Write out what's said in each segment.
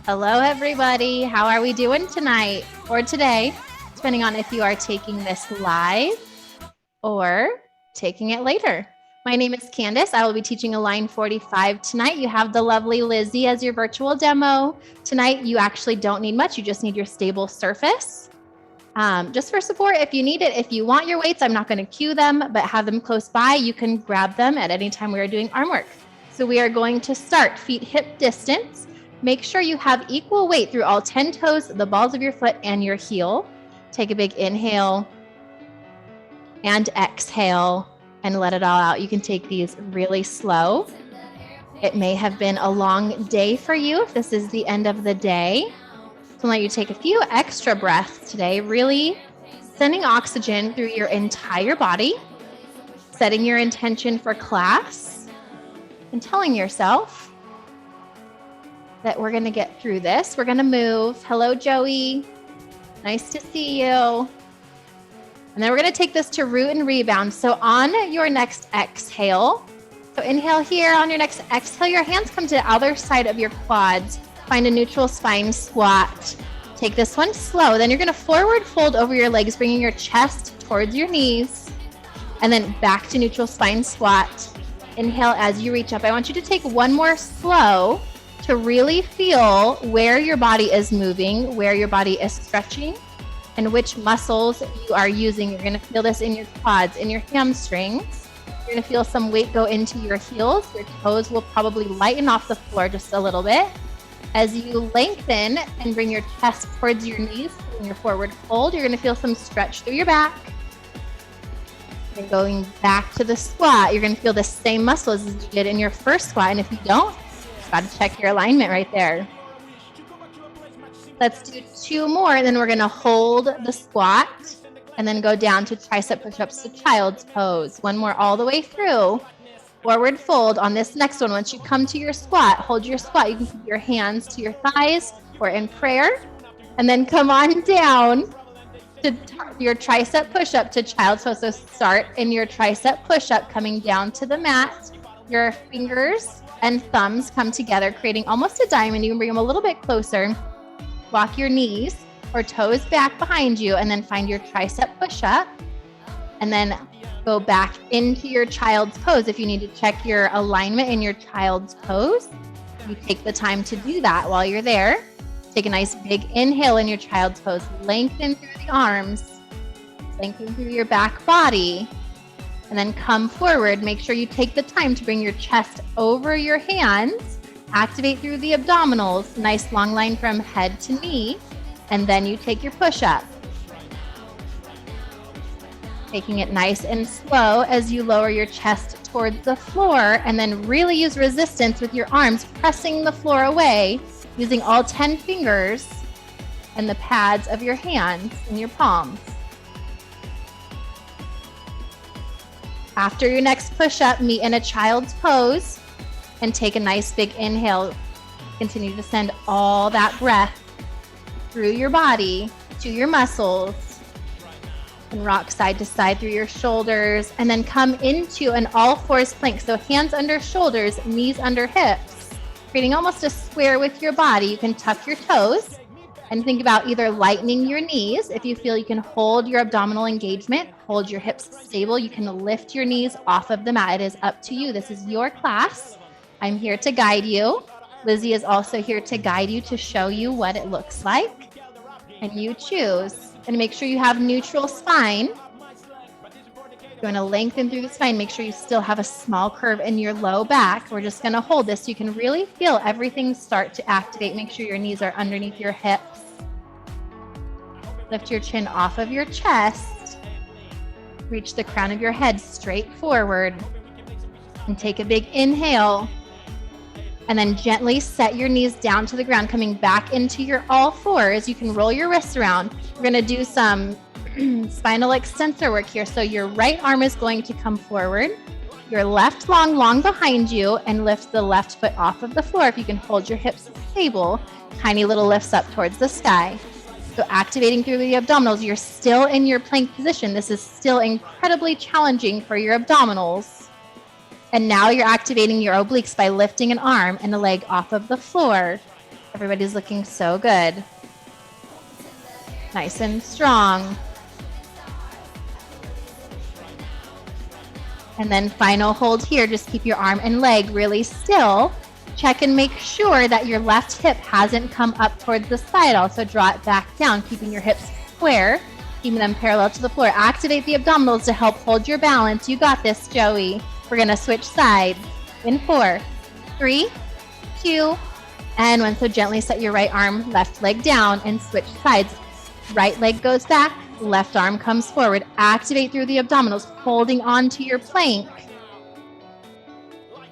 Hello, everybody. How are we doing tonight or today, depending on if you are taking this live or taking it later? My name is Candace. I will be teaching Align45 tonight. You have the lovely Lizzie as your virtual demo. Tonight, you actually don't need much. You just need your stable surface. Just for support, if you need it, if you want your weights, I'm not going to cue them, but have them close by. You can grab them at any time we are doing arm work. So we are going to start feet hip distance. Make sure you have equal weight through all 10 toes, the balls of your foot, and your heel. Take a big inhale and exhale and let it all out. You can take these really slow. It may have been a long day for you if this is the end of the day. So let you take a few extra breaths today, really sending oxygen through your entire body, setting your intention for class, and telling yourself that we're going to get through this. We're going to move. Hello, Joey. Nice to see you. And then we're going to take this to root and rebound. So on your next exhale, so inhale here. On your next exhale, your hands come to the other side of your quads. Find a neutral spine squat. Take this one slow. Then you're going to forward fold over your legs, bringing your chest towards your knees. And then back to neutral spine squat. Inhale as you reach up. I want you to take one more slow to really feel where your body is moving, where your body is stretching, and which muscles you are using. You're going to feel this in your quads, in your hamstrings. You're going to feel some weight go into your heels. Your toes will probably lighten off the floor just a little bit. As you lengthen and bring your chest towards your knees in your forward fold, you're going to feel some stretch through your back. And going back to the squat, you're going to feel the same muscles as you did in your first squat. And if you don't, got to check your alignment right there. Let's do two more, and then we're going to hold the squat and then go down to tricep push-ups to child's pose. One more all the way through. Forward fold on this next one. Once you come to your squat, hold your squat. You can keep your hands to your thighs or in prayer, and then come on down to your tricep push-up to child's pose. So start in your tricep push-up, coming down to the mat. Your fingers and thumbs come together, creating almost a diamond. You can bring them a little bit closer. Walk your knees or toes back behind you, and then find your tricep push-up. And then go back into your child's pose. If you need to check your alignment in your child's pose, you take the time to do that while you're there. Take a nice big inhale in your child's pose. Lengthen through the arms. Lengthen through your back body. And then come forward. Make sure you take the time to bring your chest over your hands. Activate through the abdominals. Nice long line from head to knee. And then you take your push-up. Taking it nice and slow as you lower your chest towards the floor. And then really use resistance with your arms, pressing the floor away, using all 10 fingers and the pads of your hands in your palms. After your next push-up, meet in a child's pose and take a nice big inhale. Continue to send all that breath through your body to your muscles and rock side to side through your shoulders, and then come into an all fours plank. So hands under shoulders, knees under hips, creating almost a square with your body. You can tuck your toes and think about either lightening your knees. If you feel you can hold your abdominal engagement, hold your hips stable, you can lift your knees off of the mat. It is up to you. This is your class. I'm here to guide you. Lizzie is also here to guide you, to show you what it looks like. And you choose. And make sure you have neutral spine. You're going to lengthen through the spine. Make sure you still have a small curve in your low back. We're just going to hold this so you can really feel everything start to activate. Make sure your knees are underneath your hips. Lift your chin off of your chest. Reach the crown of your head straight forward. And take a big inhale. And then gently set your knees down to the ground, coming back into your all fours. You can roll your wrists around. We're going to do some spinal extensor work here. So your right arm is going to come forward. Your left long behind you, and lift the left foot off of the floor. If you can hold your hips stable, tiny little lifts up towards the sky. So activating through the abdominals. You're still in your plank position. This is still incredibly challenging for your abdominals. And now you're activating your obliques by lifting an arm and a leg off of the floor. Everybody's looking so good. Nice and strong. And then final hold here. Just keep your arm and leg really still. Check and make sure that your left hip hasn't come up towards the side. Also draw it back down, keeping your hips square, keeping them parallel to the floor. Activate the abdominals to help hold your balance. You got this, Joey. We're gonna switch sides in 4, 3, 2, and 1. So gently set your right arm, left leg down and switch sides. Right leg goes back, left arm comes forward. Activate through the abdominals, holding on to your plank.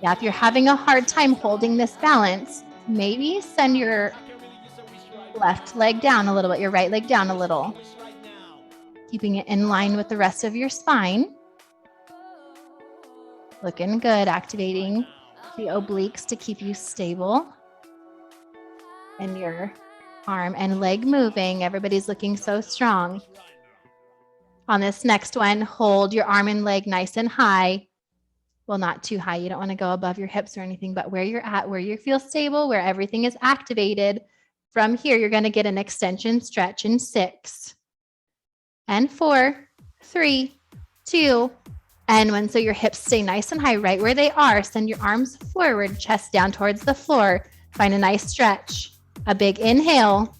Yeah, if you're having a hard time holding this balance, maybe send your left leg down a little bit, your right leg down a little, keeping it in line with the rest of your spine. Looking good, activating the obliques to keep you stable. And your arm and leg moving. Everybody's looking so strong. On this next one, hold your arm and leg nice and high. Well, not too high. You don't want to go above your hips or anything, but where you're at, where you feel stable, where everything is activated. From here, you're going to get an extension stretch in 6 and 4, 3, 2, and 1. So your hips stay nice and high right where they are. Send your arms forward, chest down towards the floor. Find a nice stretch. A big inhale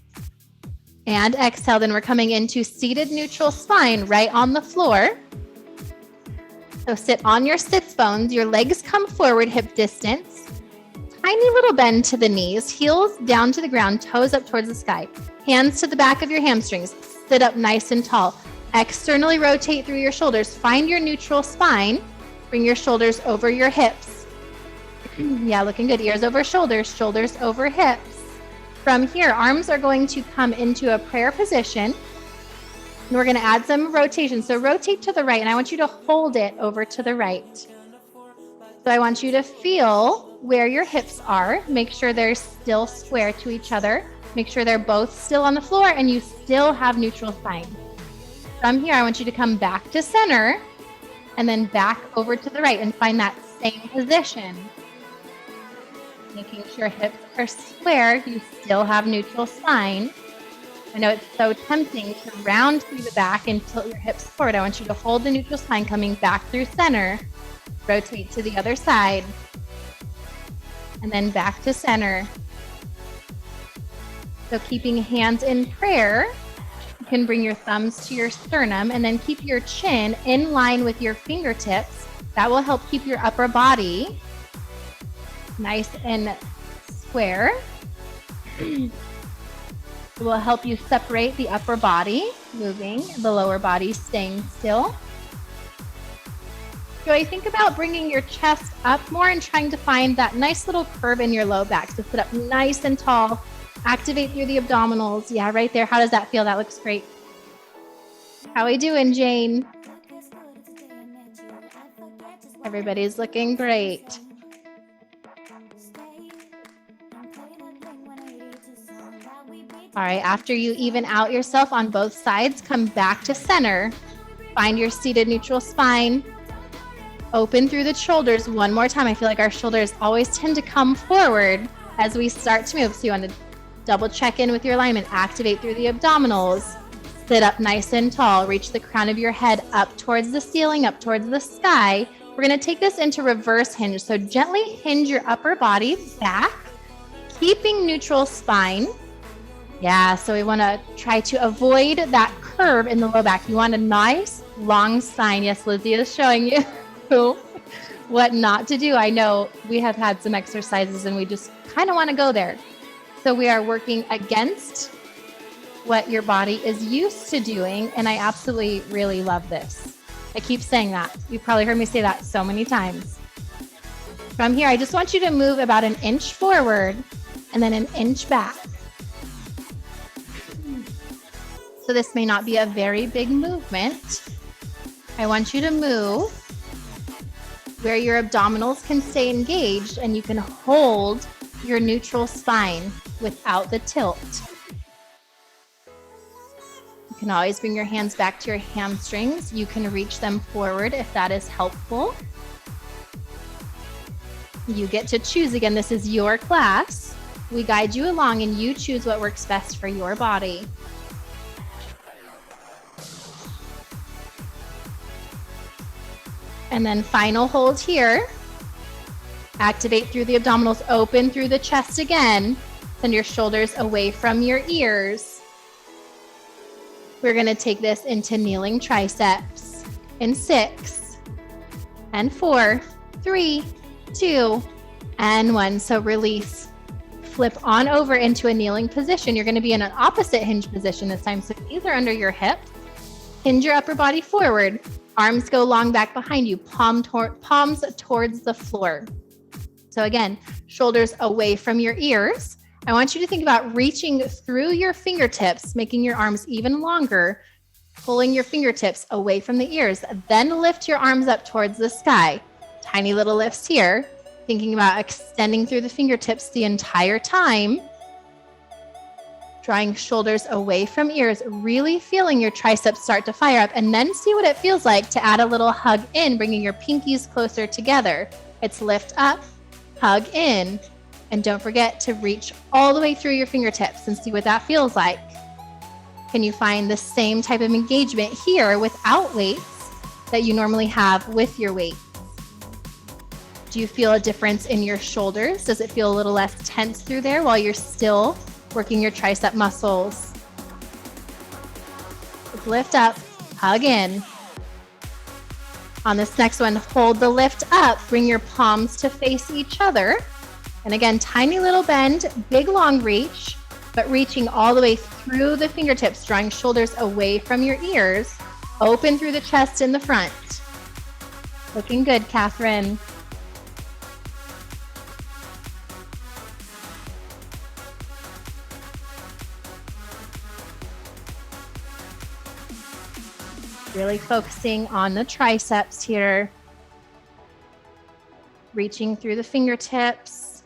and exhale. Then we're coming into seated neutral spine right on the floor. So sit on your sits bones, your legs come forward, hip distance. Tiny little bend to the knees, heels down to the ground, toes up towards the sky. Hands to the back of your hamstrings, sit up nice and tall. Externally rotate through your shoulders. Find your neutral spine. Bring your shoulders over your hips. Yeah, looking good. Ears over shoulders, shoulders over hips. From here, arms are going to come into a prayer position. And we're going to add some rotation. So rotate to the right, and I want you to hold it over to the right. So I want you to feel where your hips are. Make sure they're still square to each other. Make sure they're both still on the floor and you still have neutral spine. From here, I want you to come back to center and then back over to the right and find that same position. Making sure hips are square, you still have neutral spine. I know it's so tempting to round through the back and tilt your hips forward. I want you to hold the neutral spine coming back through center. Rotate to the other side. And then back to center. So keeping hands in prayer, you can bring your thumbs to your sternum and then keep your chin in line with your fingertips. That will help keep your upper body nice and square. It will help you separate the upper body, moving, the lower body staying still. Joy, think about bringing your chest up more and trying to find that nice little curve in your low back. So sit up nice and tall. Activate through the abdominals. Yeah, right there. How does that feel? That looks great. How are we doing, Jane? Everybody's looking great. All right, after you even out yourself on both sides, come back to center. Find your seated neutral spine. Open through the shoulders one more time. I feel like our shoulders always tend to come forward as we start to move. So you want to double check in with your alignment. Activate through the abdominals. Sit up nice and tall. Reach the crown of your head up towards the ceiling, up towards the sky. We're going to take this into reverse hinge. So gently hinge your upper body back, keeping neutral spine. Yeah, so we want to try to avoid that curve in the low back. You want a nice long spine. Yes, Lizzie is showing you what not to do. I know we have had some exercises and we just kind of want to go there. So we are working against what your body is used to doing. And I absolutely really love this. I keep saying that. You've probably heard me say that so many times. From here, I just want you to move about an inch forward and then an inch back. So this may not be a very big movement. I want you to move where your abdominals can stay engaged and you can hold your neutral spine without the tilt. You can always bring your hands back to your hamstrings. You can reach them forward if that is helpful. You get to choose again. This is your class. We guide you along and you choose what works best for your body. And then final hold here. Activate through the abdominals, open through the chest again. Send your shoulders away from your ears. We're going to take this into kneeling triceps in 6 and 4, 3, 2, and 1. So release. Flip on over into a kneeling position. You're going to be in an opposite hinge position this time. So knees are under your hips. Hinge your upper body forward. Arms go long back behind you. Palms towards the floor. So again, shoulders away from your ears. I want you to think about reaching through your fingertips, making your arms even longer, pulling your fingertips away from the ears. Then lift your arms up towards the sky. Tiny little lifts here. Thinking about extending through the fingertips the entire time. Drawing shoulders away from ears, really feeling your triceps start to fire up, and then see what it feels like to add a little hug in, bringing your pinkies closer together. It's lift up, hug in, and don't forget to reach all the way through your fingertips and see what that feels like. Can you find the same type of engagement here without weights that you normally have with your weights? Do you feel a difference in your shoulders? Does it feel a little less tense through there while you're still working your tricep muscles? Lift up, hug in. On this next one, hold the lift up. Bring your palms to face each other. And again, tiny little bend, big long reach, but reaching all the way through the fingertips, drawing shoulders away from your ears, open through the chest in the front. Looking good, Catherine. Really focusing on the triceps here. Reaching through the fingertips.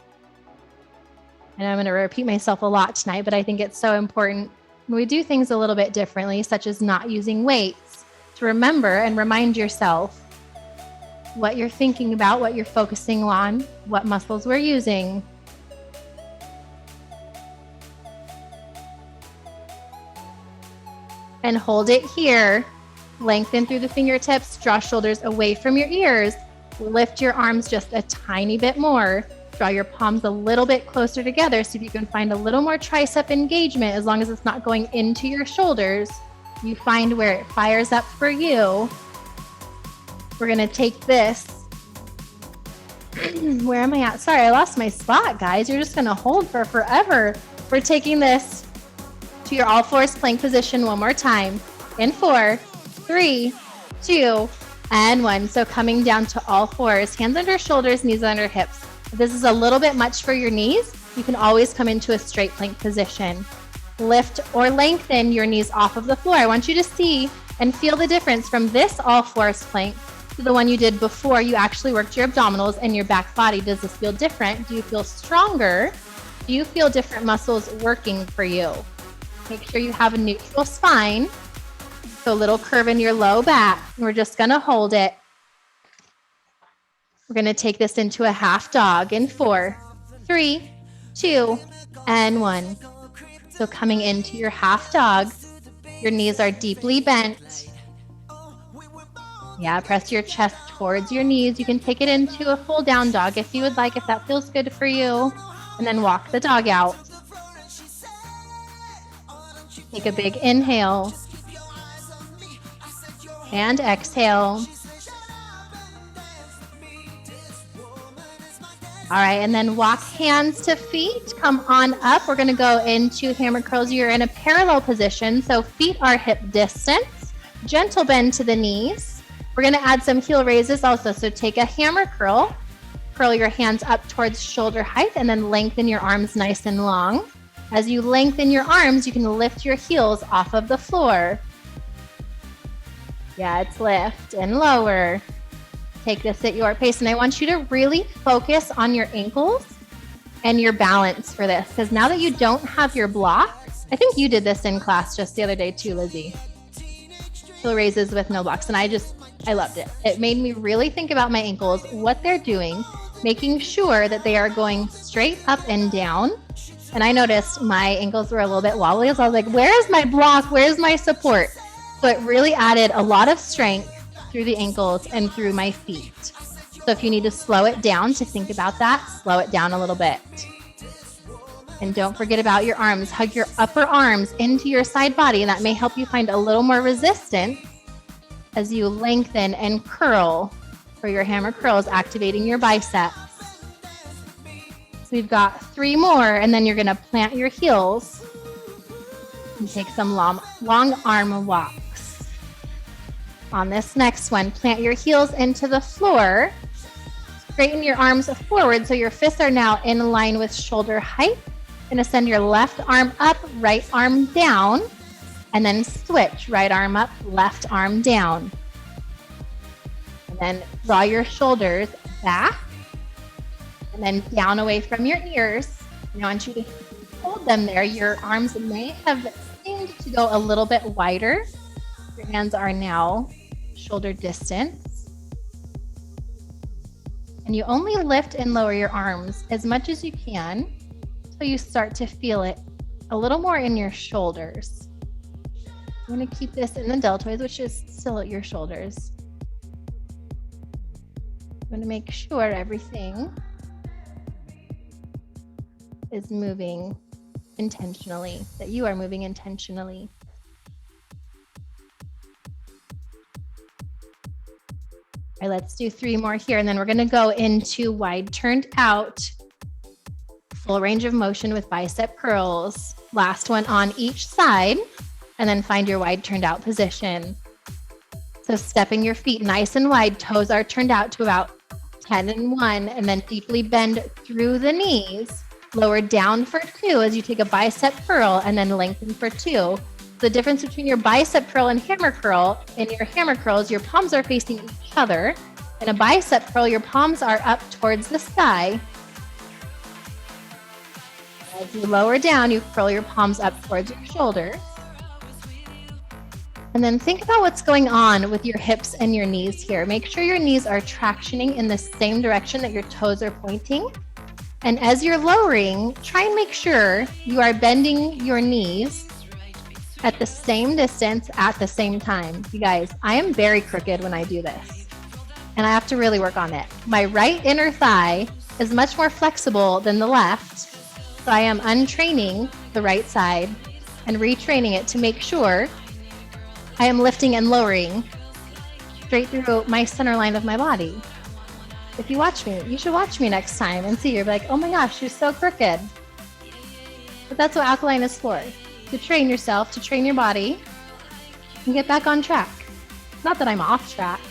And I'm going to repeat myself a lot tonight, but I think it's so important when we do things a little bit differently, such as not using weights, to remember and remind yourself what you're thinking about, what you're focusing on, what muscles we're using. And hold it here. Lengthen through the fingertips, draw shoulders away from your ears. Lift your arms just a tiny bit more. Draw your palms a little bit closer together. See if you can find a little more tricep engagement as long as it's not going into your shoulders. You find where it fires up for you. We're going to take this. Where am I at? Sorry, I lost my spot, guys. You're just going to hold for forever. We're taking this to your all fours plank position one more time. In 4, 3, 2, and 1. So coming down to all fours, hands under shoulders, knees under hips. If this is a little bit much for your knees, you can always come into a straight plank position. Lift or lengthen your knees off of the floor. I want you to see and feel the difference from this all fours plank to the one you did before you actually worked your abdominals and your back body. Does this feel different? Do you feel stronger? Do you feel different muscles working for you? Make sure you have a neutral spine. So a little curve in your low back. We're just going to hold it. We're going to take this into a half dog in 4, 3, 2, and 1. So coming into your half dog, your knees are deeply bent. Yeah, press your chest towards your knees. You can take it into a full down dog if you would like, if that feels good for you. And then walk the dog out. Take a big inhale. And exhale. All right, and then walk hands to feet. Come on up. We're going to go into hammer curls. You're in a parallel position, so feet are hip distance. Gentle bend to the knees. We're going to add some heel raises also. So take a hammer curl. Curl your hands up towards shoulder height, and then lengthen your arms nice and long. As you lengthen your arms, you can lift your heels off of the floor. Yeah, it's lift and lower. Take this at your pace. And I want you to really focus on your ankles and your balance for this. Because now that you don't have your block, I think you did this in class just the other day too, Lizzie. Heel raises with no blocks. And I loved it. It made me really think about my ankles, what they're doing, making sure that they are going straight up and down. And I noticed my ankles were a little bit wobbly, so I was like, where's my block? Where's my support? So it really added a lot of strength through the ankles and through my feet. So if you need to slow it down to think about that, slow it down a little bit. And don't forget about your arms. Hug your upper arms into your side body, and that may help you find a little more resistance as you lengthen and curl for your hammer curls, activating your biceps. So we've got 3 more, and then you're going to plant your heels and take some long arm walks. On this next one, plant your heels into the floor. Straighten your arms forward so your fists are now in line with shoulder height. Going to send your left arm up, right arm down, and then switch. Right arm up, left arm down. And then draw your shoulders back and then down away from your ears. I want you to hold them there. Your arms may have seemed to go a little bit wider. Your hands are now shoulder distance. And you only lift and lower your arms as much as you can until you start to feel it a little more in your shoulders. I'm going to keep this in the deltoids, which is still at your shoulders. I'm going to make sure everything is moving intentionally, that you are moving intentionally. All right, let's do 3 more here, and then we're going to go into wide turned out, full range of motion with bicep curls. Last one on each side, and then find your wide turned out position. So stepping your feet nice and wide, toes are turned out to about 10 and 1, and then deeply bend through the knees. Lower down for 2 as you take a bicep curl, and then lengthen for 2. The difference between your bicep curl and hammer curl, in your hammer curls, your palms are facing each other. In a bicep curl, your palms are up towards the sky. As you lower down, you curl your palms up towards your shoulders. And then think about what's going on with your hips and your knees here. Make sure your knees are tractioning in the same direction that your toes are pointing. And as you're lowering, try and make sure you are bending your knees at the same distance at the same time. You guys, I am very crooked when I do this, and I have to really work on it. My right inner thigh is much more flexible than the left, so I am untraining the right side and retraining it to make sure I am lifting and lowering straight through my center line of my body. If you watch me, you should watch me next time and see. You're like, oh my gosh, you're so crooked. But that's what Alkalign is for, to train yourself, to train your body, and get back on track. Not that I'm off track.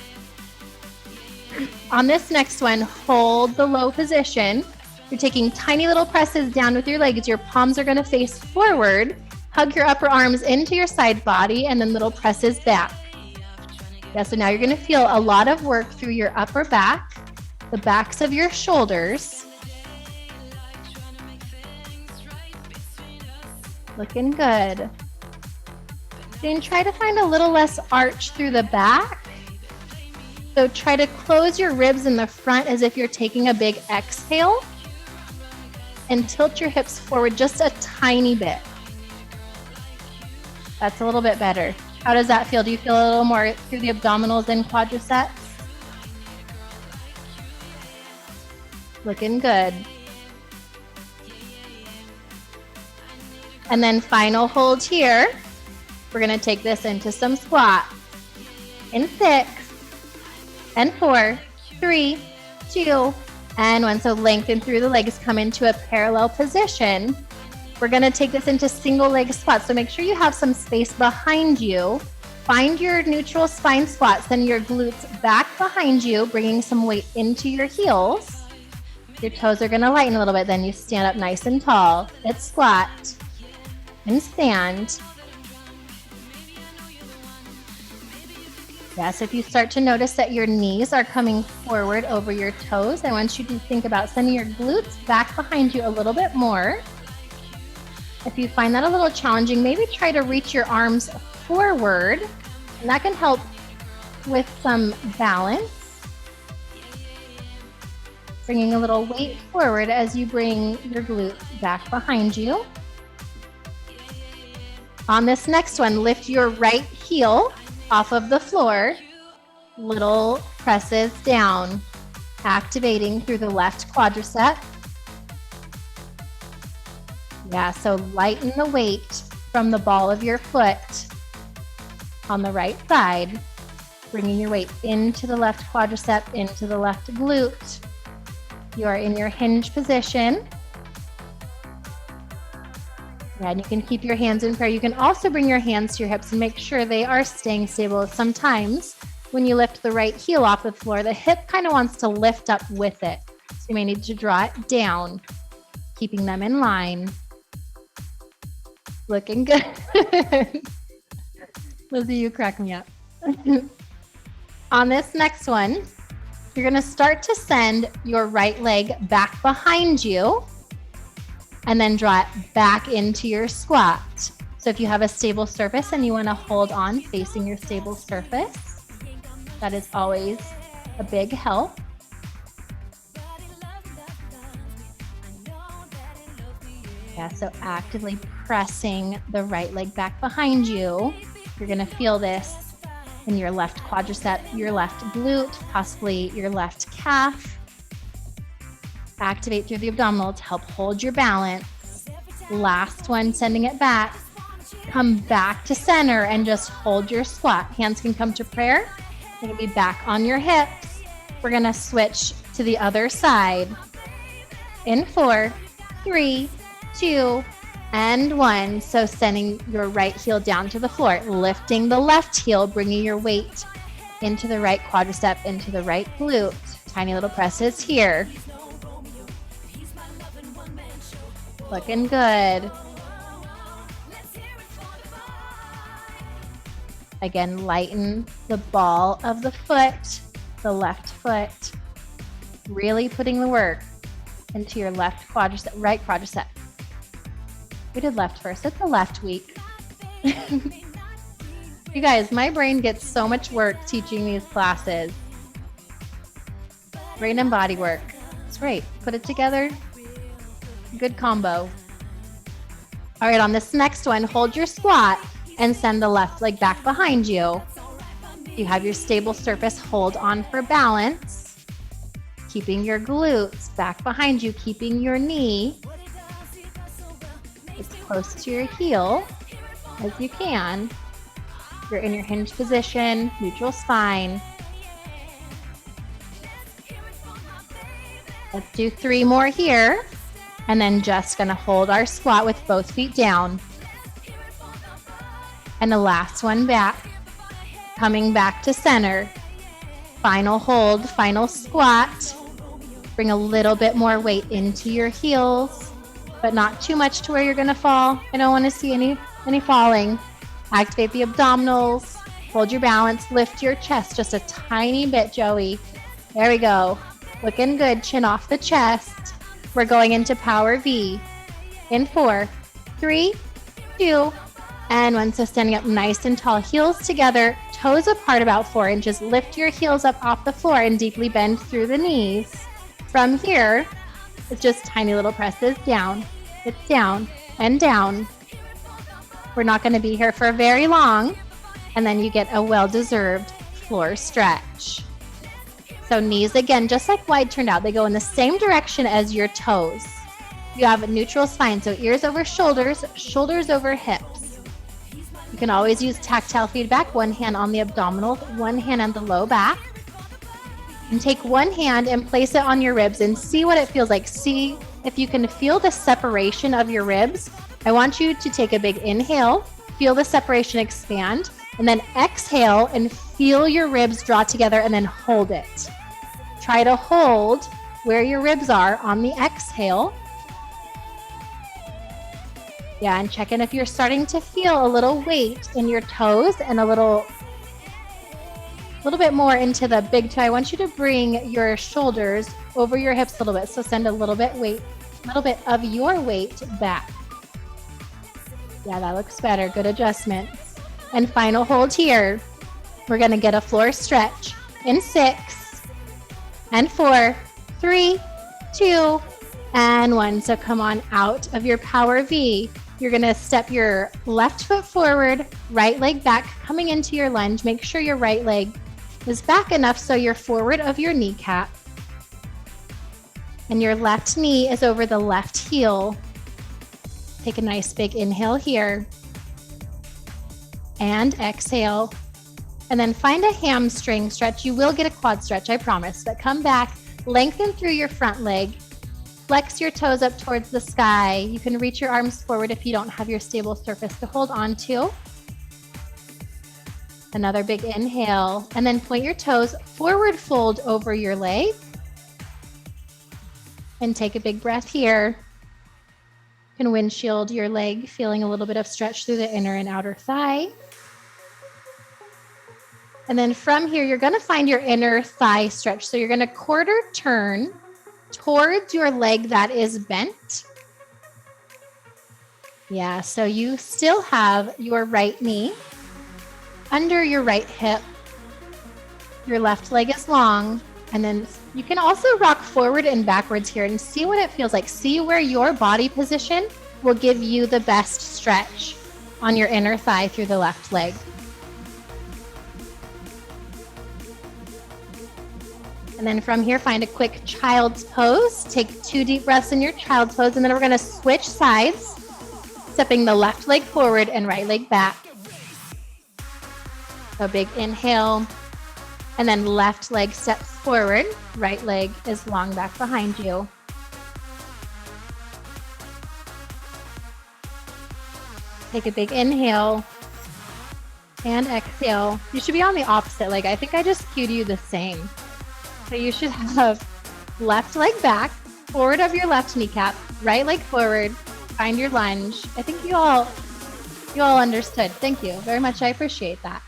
On this next one, hold the low position. You're taking tiny little presses down with your legs. Your palms are going to face forward. Hug your upper arms into your side body, and then little presses back. Yeah, so now you're going to feel a lot of work through your upper back, the backs of your shoulders. Looking good. Then try to find a little less arch through the back. So try to close your ribs in the front as if you're taking a big exhale, and tilt your hips forward just a tiny bit. That's a little bit better. How does that feel? Do you feel a little more through the abdominals and quadriceps? Looking good. And then final hold here. We're going to take this into some squats. In 6 and 4, 3, 2, and 1. So lengthen through the legs, come into a parallel position. We're going to take this into single leg squats. So make sure you have some space behind you. Find your neutral spine squat. Send your glutes back behind you, bringing some weight into your heels. Your toes are going to lighten a little bit. Then you stand up nice and tall. It's squat and stand. Yes, if you start to notice that your knees are coming forward over your toes, I want you to think about sending your glutes back behind you a little bit more. If you find that a little challenging, maybe try to reach your arms forward, and that can help with some balance. Bringing a little weight forward as you bring your glutes back behind you. On this next one, lift your right heel off of the floor. Little presses down, activating through the left quadricep. Yeah, so lighten the weight from the ball of your foot on the right side, bringing your weight into the left quadricep, into the left glute. You are in your hinge position. Yeah, and you can keep your hands in prayer. You can also bring your hands to your hips and make sure they are staying stable. Sometimes when you lift the right heel off the floor, the hip kind of wants to lift up with it. So you may need to draw it down, keeping them in line. Looking good. Lizzie, you crack me up. On this next one, you're going to start to send your right leg back behind you and then draw it back into your squat. So if you have a stable surface and you want to hold on facing your stable surface, that is always a big help. Yeah, so actively pressing the right leg back behind you. You're going to feel this in your left quadricep, your left glute, possibly your left calf. Activate through the abdominal to help hold your balance. Last one, sending it back. Come back to center and just hold your squat. Hands can come to prayer. You're going to be back on your hips. We're going to switch to the other side. In 4, 3, 2, and 1. So sending your right heel down to the floor, lifting the left heel, bringing your weight into the right quadricep, into the right glute. Tiny little presses here. Looking good. Again, lighten the ball of the foot, the left foot. Really putting the work into your left quadricep, right quadricep. We did left first. It's the left week. You guys, my brain gets so much work teaching these classes. Brain and body work. It's great. Put it together. Good combo. All right, on this next one, hold your squat and send the left leg back behind you. You have your stable surface. Hold on for balance. Keeping your glutes back behind you, keeping your knee as close to your heel as you can. You're in your hinge position, neutral spine. Let's do 3 more here. And then just gonna hold our squat with both feet down. And the last one back, coming back to center. Final hold, final squat. Bring a little bit more weight into your heels, but not too much to where you're gonna fall. I don't wanna see any falling. Activate the abdominals, hold your balance, lift your chest just a tiny bit, Joey. There we go. Looking good, chin off the chest. We're going into power V. In 4, 3, 2, and 1. So standing up nice and tall, heels together, toes apart about 4 inches. Lift your heels up off the floor and deeply bend through the knees. From here, it's just tiny little presses down. It's down and down. We're not going to be here for very long. And then you get a well-deserved floor stretch. So knees, again, just like wide turned out, they go in the same direction as your toes. You have a neutral spine, so ears over shoulders, shoulders over hips. You can always use tactile feedback, one hand on the abdominals, one hand on the low back. And take one hand and place it on your ribs and see what it feels like. See if you can feel the separation of your ribs. I want you to take a big inhale, feel the separation expand, and then exhale and feel your ribs draw together and then hold it. Try to hold where your ribs are on the exhale. Yeah, and check in if you're starting to feel a little weight in your toes and a little bit more into the big toe. I want you to bring your shoulders over your hips a little bit. So send a little bit of your weight back. Yeah, that looks better. Good adjustments. And final hold here. We're going to get a floor stretch in 6 and 4, 3, 2, and 1. So come on out of your power V. You're going to step your left foot forward, right leg back, coming into your lunge. Make sure your right leg is back enough so you're forward of your kneecap. And your left knee is over the left heel. Take a nice big inhale here. And exhale. And then find a hamstring stretch. You will get a quad stretch, I promise. But come back, lengthen through your front leg. Flex your toes up towards the sky. You can reach your arms forward if you don't have your stable surface to hold on to. Another big inhale. And then point your toes, forward fold over your leg. And take a big breath here. You can windshield your leg, feeling a little bit of stretch through the inner and outer thigh. And then from here, you're going to find your inner thigh stretch. So you're going to quarter turn towards your leg that is bent. Yeah, so you still have your right knee under your right hip. Your left leg is long. And then you can also rock forward and backwards here and see what it feels like. See where your body position will give you the best stretch on your inner thigh through the left leg. And then from here, find a quick child's pose. Take 2 deep breaths in your child's pose, and then we're going to switch sides, stepping the left leg forward and right leg back. So big inhale, and then left leg steps forward, right leg is long back behind you. Take a big inhale and exhale. You should be on the opposite leg. I think I just cued you the same. So you should have left leg back, forward of your left kneecap, right leg forward, find your lunge. I think you all understood. Thank you very much. I appreciate that.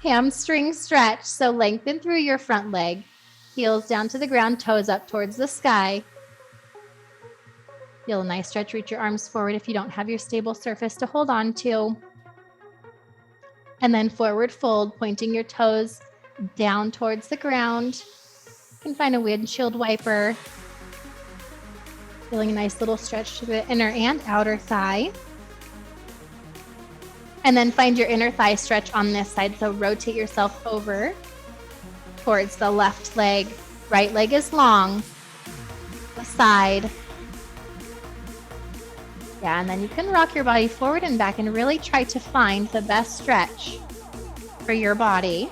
Hamstring stretch. So lengthen through your front leg, heels down to the ground, toes up towards the sky. Feel a nice stretch. Reach your arms forward if you don't have your stable surface to hold on to. And then forward fold, pointing your toes down towards the ground. You can find a windshield wiper. Feeling a nice little stretch to the inner and outer thigh. And then find your inner thigh stretch on this side. So rotate yourself over towards the left leg. Right leg is long. The side. Yeah, and then you can rock your body forward and back and really try to find the best stretch for your body.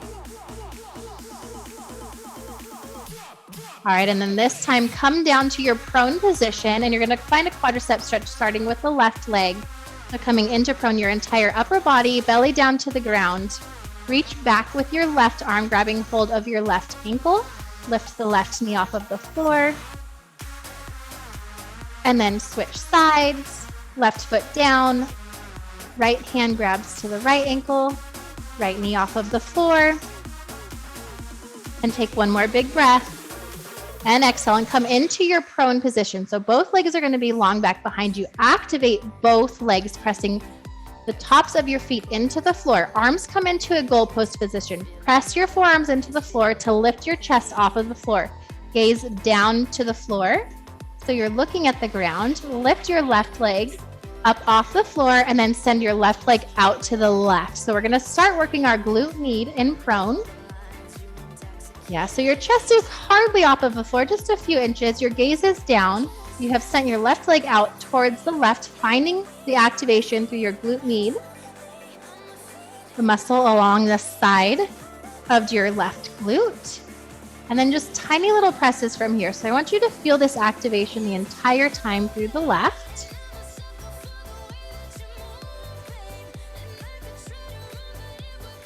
All right, and then this time, come down to your prone position, and you're going to find a quadricep stretch starting with the left leg. So coming into prone, your entire upper body, belly down to the ground. Reach back with your left arm, grabbing hold of your left ankle. Lift the left knee off of the floor. And then switch sides. Left foot down. Right hand grabs to the right ankle. Right knee off of the floor. And take one more big breath. And exhale and come into your prone position. So both legs are going to be long back behind you. Activate both legs, pressing the tops of your feet into the floor. Arms come into a goalpost position. Press your forearms into the floor to lift your chest off of the floor. Gaze down to the floor. So you're looking at the ground. Lift your left leg up off the floor and then send your left leg out to the left. So we're going to start working our glute med in prone. Yeah, so your chest is hardly off of the floor, just a few inches. Your gaze is down. You have sent your left leg out towards the left, finding the activation through your glute med, the muscle along the side of your left glute. And then just tiny little presses from here. So I want you to feel this activation the entire time through the left.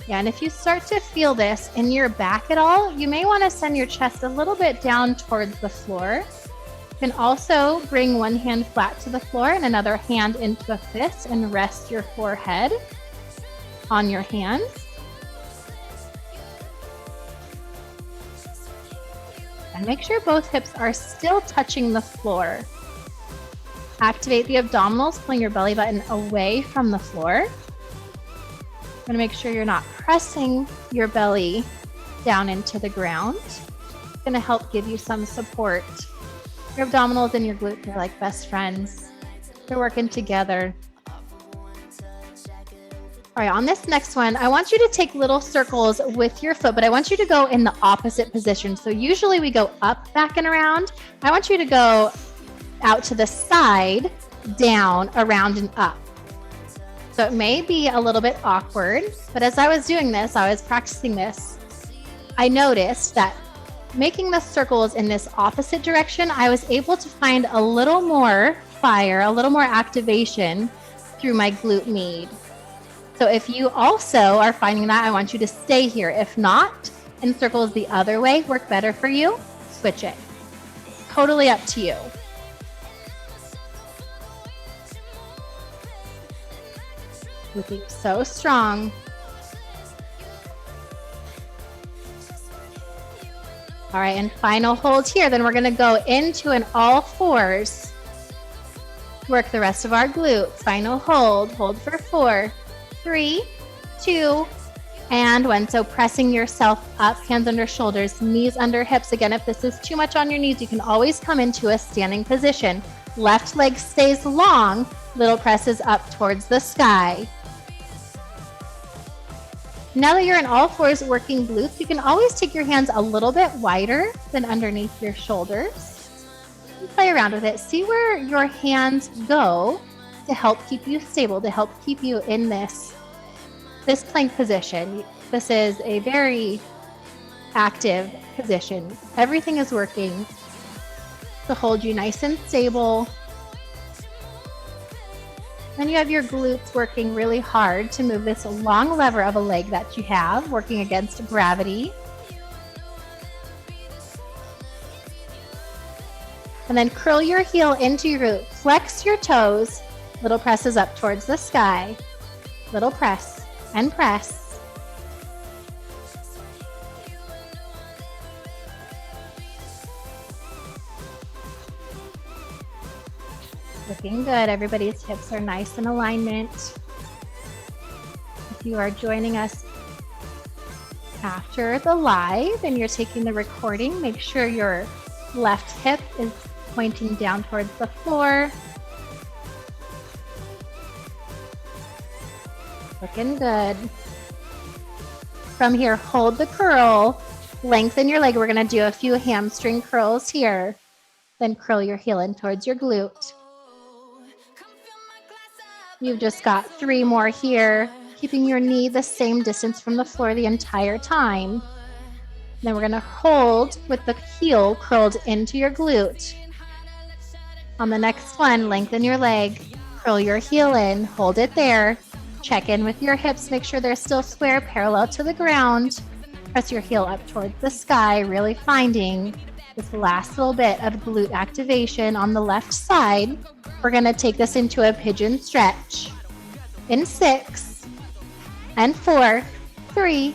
Yeah, and if you start to feel this in your back at all, you may want to send your chest a little bit down towards the floor. You can also bring one hand flat to the floor and another hand into a fist and rest your forehead on your hands. And make sure both hips are still touching the floor. Activate the abdominals, pulling your belly button away from the floor. I'm going to make sure you're not pressing your belly down into the ground. It's going to help give you some support Your abdominals and your glutes are like best friends. They're working together. All right, on this next one, I want you to take little circles with your foot, but I want you to go in the opposite position. So usually we go up, back, and around. I want you to go out to the side, down, around, and up. So it may be a little bit awkward, but as I was doing this, I was practicing this, I noticed that making the circles in this opposite direction, I was able to find a little more fire, a little more activation through my glute med. So if you also are finding that, I want you to stay here. If not, and circles the other way work better for you, switch it. Totally up to you. Looking so strong. All right, and final hold here. Then we're gonna go into an all fours. Work the rest of our glutes. Final hold, hold for 4, 3, 2, and 1. So pressing yourself up, hands under shoulders, knees under hips. Again, if this is too much on your knees, you can always come into a standing position. Left leg stays long, little presses up towards the sky. Now that you're in all fours working glutes, you can always take your hands a little bit wider than underneath your shoulders. Play around with it. See where your hands go to help keep you stable, to help keep you in this plank position. This is a very active position. Everything is working to hold you nice and stable. Then you have your glutes working really hard to move this long lever of a leg that you have, working against gravity. And then curl your heel into your glute. Flex your toes. Little presses up towards the sky. Little press and press. Looking good. Everybody's hips are nice in alignment. If you are joining us after the live and you're taking the recording, make sure your left hip is pointing down towards the floor. Looking good. From here, hold the curl, lengthen your leg. We're going to do a few hamstring curls here. Then curl your heel in towards your glute. You've just got 3 more here, keeping your knee the same distance from the floor the entire time. Then we're going to hold with the heel curled into your glute. On the next one, lengthen your leg, curl your heel in, hold it there. Check in with your hips, make sure they're still square, parallel to the ground. Press your heel up towards the sky, really finding this last little bit of glute activation on the left side. We're going to take this into a pigeon stretch in 6 and 4, 3,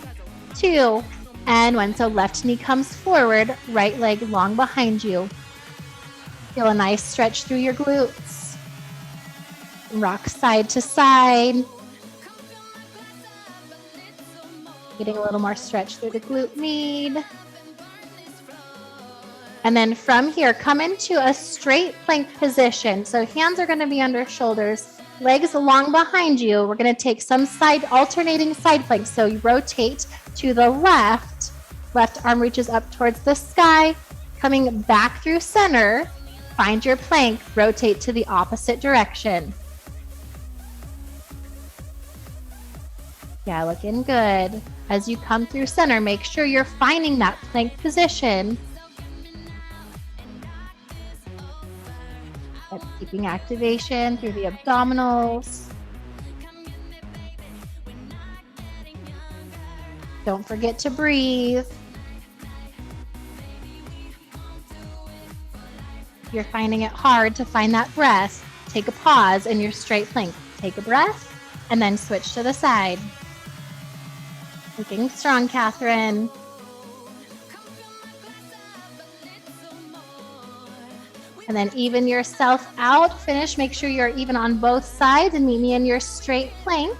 2, and 1. So left knee comes forward, right leg long behind you. Feel a nice stretch through your glutes. Rock side to side. Getting a little more stretch through the glute med. And then from here, come into a straight plank position. So hands are going to be under shoulders, legs long behind you. We're going to take some alternating side planks. So you rotate to the left arm reaches up towards the sky, coming back through center. Find your plank, rotate to the opposite direction. Yeah, looking good. As you come through center, make sure you're finding that plank position. That's keeping activation through the abdominals. Don't forget to breathe. If you're finding it hard to find that breath, take a pause in your straight plank. Take a breath and then switch to the side. Looking strong, Catherine. And then even yourself out. Finish. Make sure you're even on both sides and meet me in your straight plank.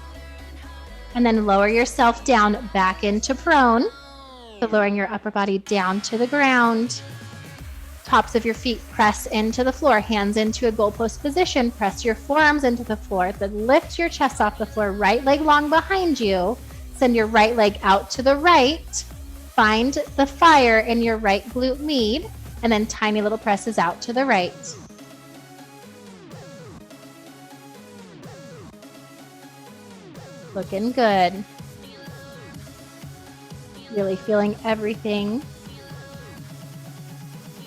And then lower yourself down back into prone. So lowering your upper body down to the ground. tops of your feet press into the floor, hands into a goalpost position, press your forearms into the floor, then lift your chest off the floor, right leg long behind you, send your right leg out to the right, find the fire in your right glute med, and then tiny little presses out to the right. Looking good. Really feeling everything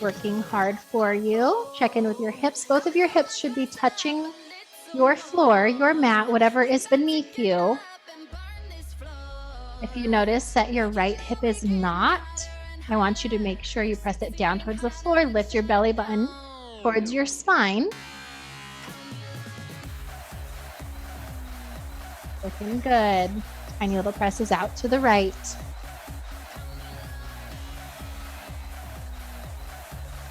working hard for you. Check in with your hips. Both of your hips should be touching your floor, your mat, whatever is beneath you. If you notice that your right hip is not, I want you to make sure you press it down towards the floor. Lift your belly button towards your spine. Looking good. Tiny little presses out to the right.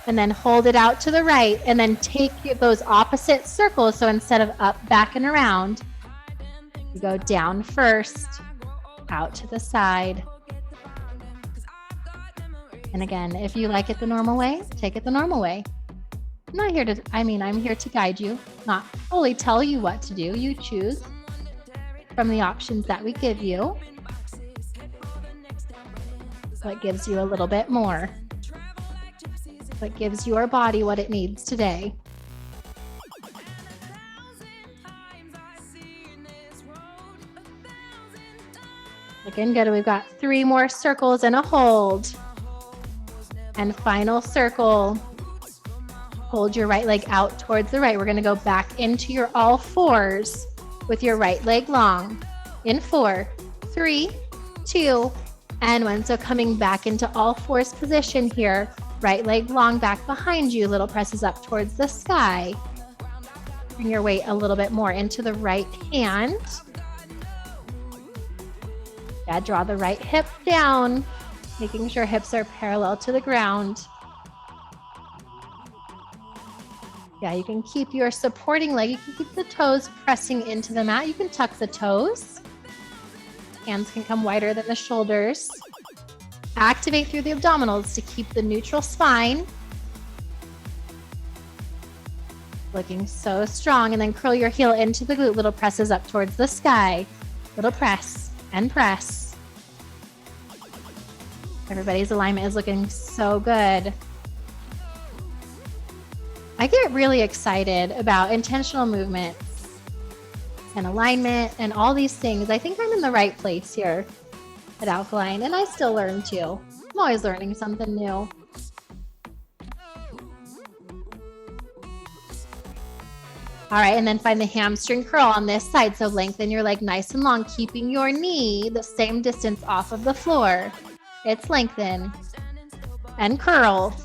And then hold it out to the right, and then take those opposite circles. So instead of up, back, and around, you go down first, out to the side. And again, if you like it the normal way, take it the normal way. I'm here to guide you, not fully tell you what to do. You choose from the options that we give you. What gives you a little bit more? What gives your body what it needs today? Looking good. We've got 3 more circles and a hold. And final circle. Hold your right leg out towards the right. We're going to go back into your all fours with your right leg long. In 4, 3, 2, and 1. So coming back into all fours position here. Right leg long back behind you. Little presses up towards the sky. Bring your weight a little bit more into the right hand. Yeah, draw the right hip down, making sure hips are parallel to the ground. Yeah, you can keep your supporting leg. You can keep the toes pressing into the mat. You can tuck the toes. Hands can come wider than the shoulders. Activate through the abdominals to keep the neutral spine. Looking so strong. And then curl your heel into the glute. Little presses up towards the sky. Little press and press. Everybody's alignment is looking so good. I get really excited about intentional movements and alignment and all these things. I think I'm in the right place here at Alkalign, and I still learn too. I'm always learning something new. All right, and then find the hamstring curl on this side. So lengthen your leg nice and long, keeping your knee the same distance off of the floor. It's lengthen and curl.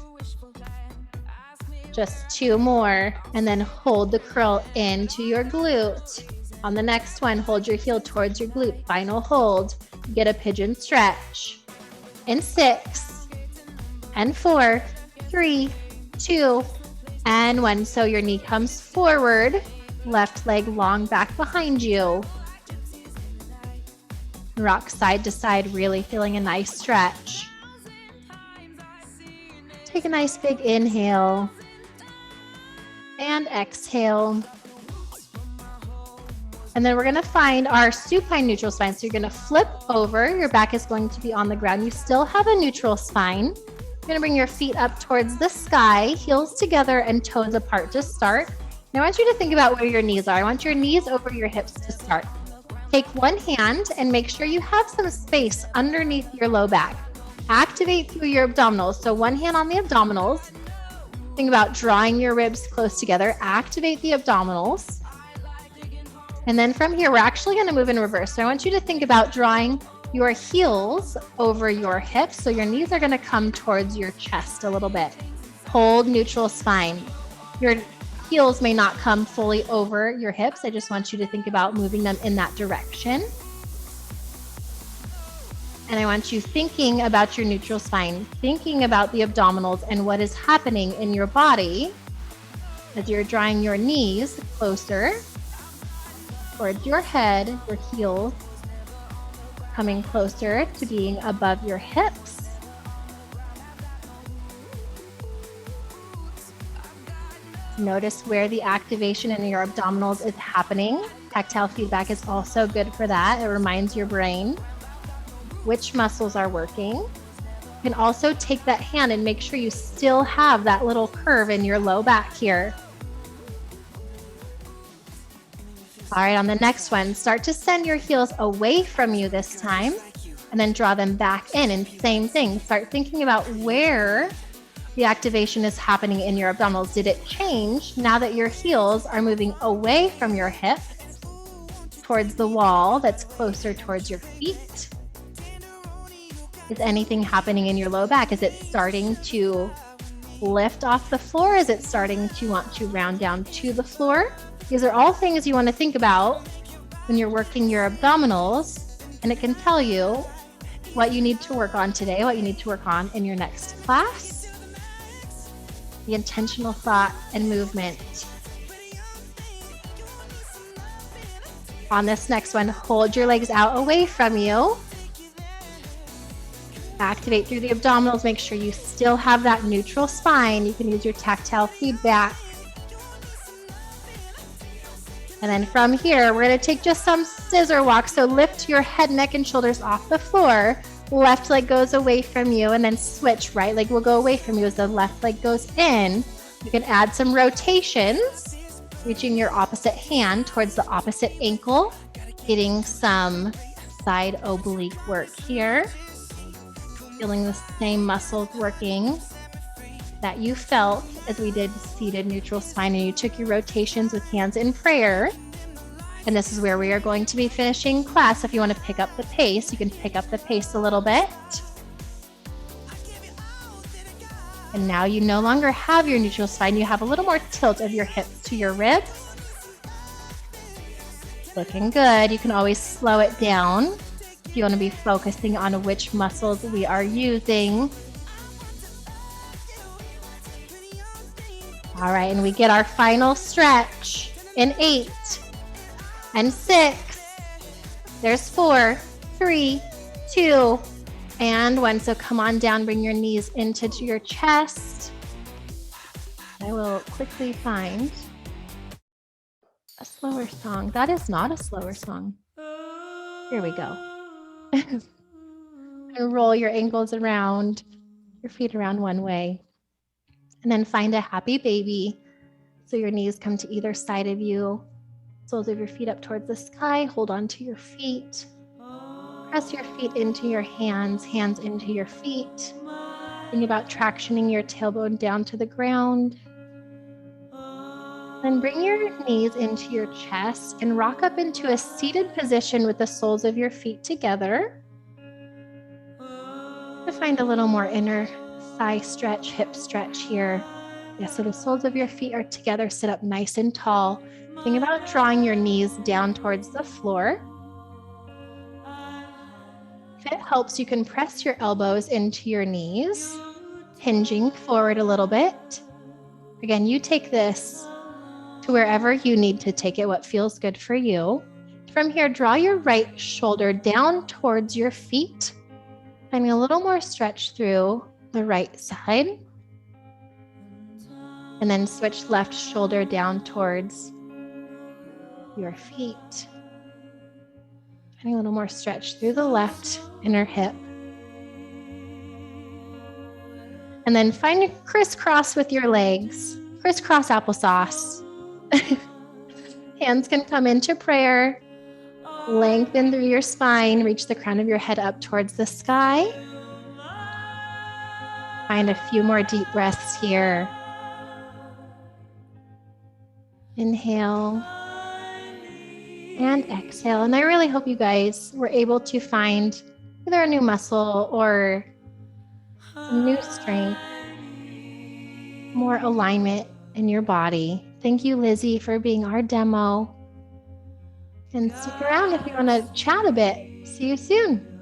Just 2 more, and then hold the curl into your glute. On the next one, hold your heel towards your glute. Final hold. Get a pigeon stretch. In 6 and 4, 3, 2, and 1. So your knee comes forward, left leg long back behind you. Rock side to side, really feeling a nice stretch. Take a nice big inhale and exhale. And then we're going to find our supine neutral spine. So you're going to flip over. Your back is going to be on the ground. You still have a neutral spine. You're going to bring your feet up towards the sky, heels together and toes apart to start. And I want you to think about where your knees are. I want your knees over your hips to start. Take one hand and make sure you have some space underneath your low back. Activate through your abdominals. So one hand on the abdominals. Think about drawing your ribs close together. Activate the abdominals. And then from here, we're actually going to move in reverse. So I want you to think about drawing your heels over your hips. So your knees are going to come towards your chest a little bit. Hold neutral spine. Your heels may not come fully over your hips. I just want you to think about moving them in that direction. And I want you thinking about your neutral spine, thinking about the abdominals and what is happening in your body as you're drawing your knees closer towards your head, your heels coming closer to being above your hips. Notice where the activation in your abdominals is happening. Tactile feedback is also good for that. It reminds your brain which muscles are working. You can also take that hand and make sure you still have that little curve in your low back here. All right, on the next one, start to send your heels away from you this time, and then draw them back in. And same thing, start thinking about where the activation is happening in your abdominals. Did it change now that your heels are moving away from your hips towards the wall that's closer towards your feet? Is anything happening in your low back? Is it starting to lift off the floor? Is it starting to want to round down to the floor? These are all things you want to think about when you're working your abdominals, and it can tell you what you need to work on today, what you need to work on in your next class. The intentional thought and movement. On this next one, hold your legs out away from you. Activate through the abdominals. Make sure you still have that neutral spine. You can use your tactile feedback. And then from here, we're going to take just some scissor walks. So lift your head, neck, and shoulders off the floor. Left leg goes away from you, and then switch. Right leg will go away from you as the left leg goes in. You can add some rotations, reaching your opposite hand towards the opposite ankle, getting some side oblique work here. Feeling the same muscles working that you felt as we did seated neutral spine, and you took your rotations with hands in prayer. And this is where we are going to be finishing class. If you want to pick up the pace, you can pick up the pace a little bit. And now you no longer have your neutral spine. You have a little more tilt of your hips to your ribs. Looking good. You can always slow it down if you want to be focusing on which muscles we are using. All right, and we get our final stretch in 8 and 6. There's 4, 3, 2, and 1. So come on down, bring your knees into your chest. I will quickly find a slower song. That is not a slower song. Here we go. And roll your ankles around, your feet around one way. And then find a happy baby. So your knees come to either side of you. Soles of your feet up towards the sky. Hold on to your feet. Press your feet into your hands, hands into your feet. Think about tractioning your tailbone down to the ground. Then bring your knees into your chest and rock up into a seated position with the soles of your feet together. To find a little more inner thigh stretch, hip stretch here. Yeah, so the soles of your feet are together. Sit up nice and tall. Think about drawing your knees down towards the floor. If it helps, you can press your elbows into your knees, hinging forward a little bit. Again, you take this to wherever you need to take it, what feels good for you. From here, draw your right shoulder down towards your feet, finding a little more stretch through the right side. And then switch left shoulder down towards your feet. Finding a little more stretch through the left inner hip. And then find a crisscross with your legs. Crisscross applesauce. Hands can come into prayer. Lengthen through your spine. Reach the crown of your head up towards the sky. Find a few more deep breaths here. Inhale and exhale. And I really hope you guys were able to find either a new muscle or some new strength, more alignment in your body. Thank you, Lizzie, for being our demo. And stick around if you want to chat a bit. See you soon.